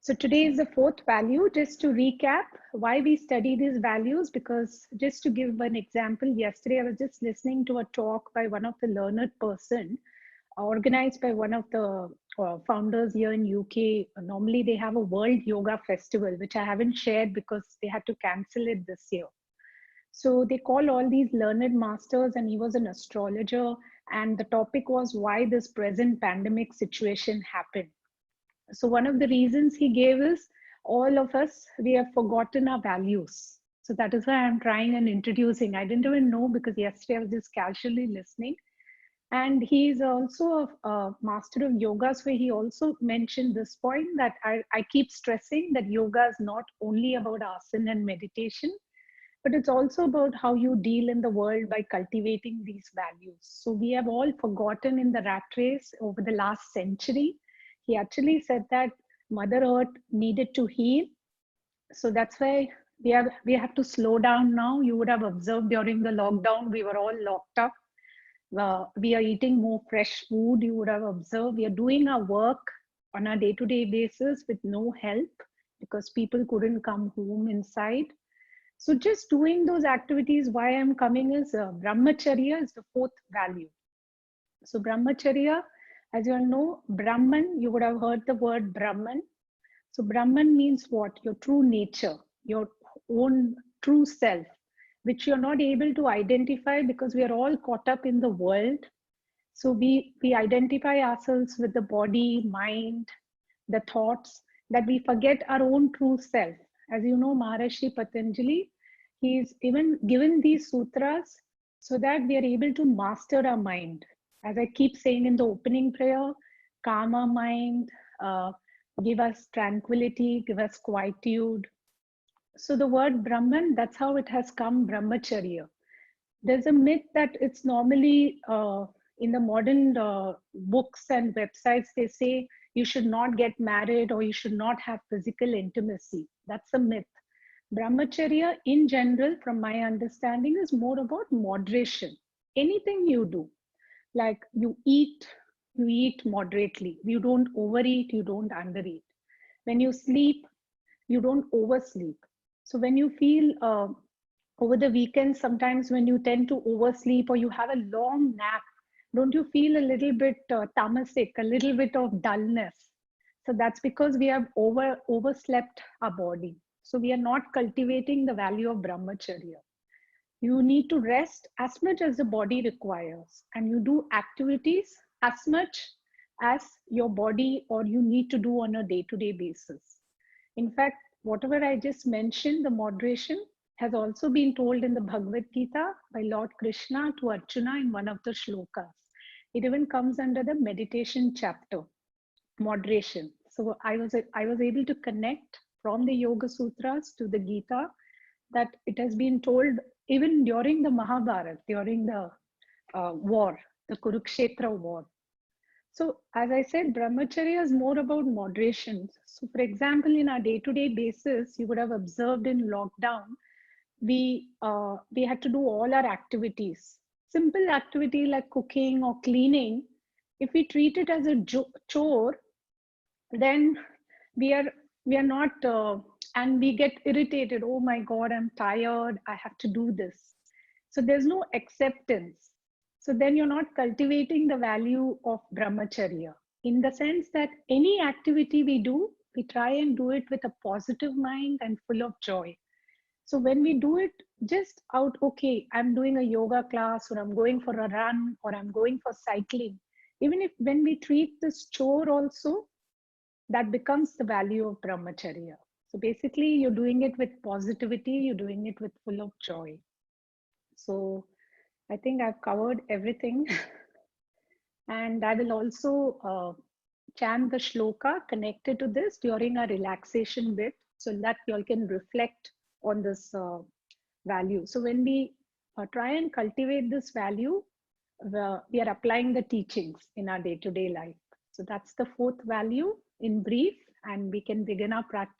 So today is the fourth value. Just to recap why we study these values, because just to give an example, yesterday I was just listening to a talk by one of the learned person organized by one of the founders here in UK. Normally they have a World Yoga Festival, which I haven't shared because they had to cancel it this year. So they call all these learned masters, and he was an astrologer. And the topic was why this present pandemic situation happened. So one of the reasons he gave is all of us, we have forgotten our values. So that is why I'm trying and introducing. I didn't even know because yesterday I was just casually listening. And he is also a master of yoga. So he also mentioned this point that I keep stressing that yoga is not only about asana and meditation, but it's also about how you deal in the world by cultivating these values. So we have all forgotten in the rat race over the last century. He actually said that Mother Earth needed to heal. So that's why we have to slow down now. You would have observed during the lockdown, we were all locked up. We are eating more fresh food. You would have observed we are doing our work on a day-to-day basis with no help because people couldn't come home inside. So just doing those activities, why I'm coming is brahmacharya is the fourth value. So brahmacharya, as you all know, Brahman, you would have heard the word Brahman. So Brahman means what? Your true nature, your own true self, which you're not able to identify because we are all caught up in the world. So we identify ourselves with the body, mind, the thoughts, that we forget our own true self. As you know, Maharishi Patanjali, he's even given these sutras so that we are able to master our mind. As I keep saying in the opening prayer, calm our mind, give us tranquility, give us quietude. So the word Brahman, that's how it has come, brahmacharya. There's a myth that it's normally in the modern books and websites, they say you should not get married or you should not have physical intimacy. That's a myth. Brahmacharya, in general, from my understanding, is more about moderation. Anything you do, like you eat moderately. You don't overeat, you don't undereat. When you sleep, you don't oversleep. So when you feel over the weekend, sometimes when you tend to oversleep or you have a long nap, don't you feel a little bit tamasic, a little bit of dullness? So that's because we have overslept our body. So we are not cultivating the value of brahmacharya. You need to rest as much as the body requires, and you do activities as much as your body or you need to do on a day-to-day basis. In fact, whatever I just mentioned, the moderation has also been told in the Bhagavad Gita by Lord Krishna to Arjuna in one of the shlokas. It even comes under the meditation chapter, moderation. So I was able to connect from the Yoga Sutras to the Gita, that it has been told even during the Mahabharata, during the war, the Kurukshetra war. So as I said, brahmacharya is more about moderation. So for example, in our day-to-day basis, you would have observed in lockdown, we had to do all our activities. Simple activity like cooking or cleaning, if we treat it as a chore, then we are we are not and we get irritated. Oh my God, I'm tired, I have to do this. So there's no acceptance. So then you're not cultivating the value of brahmacharya, in the sense that any activity we do, we try and do it with a positive mind and full of joy. So when we do it just out, okay, I'm doing a yoga class or I'm going for a run or I'm going for cycling, even if when we treat this chore also, that becomes the value of brahmacharya. So basically, you're doing it with positivity, you're doing it with full of joy. So I think I've covered everything. And I will also chant the shloka connected to this during a relaxation bit so that you all can reflect on this value. So when we try and cultivate this value, we are applying the teachings in our day-to-day life. So that's the fourth value in brief, and we can begin our practice.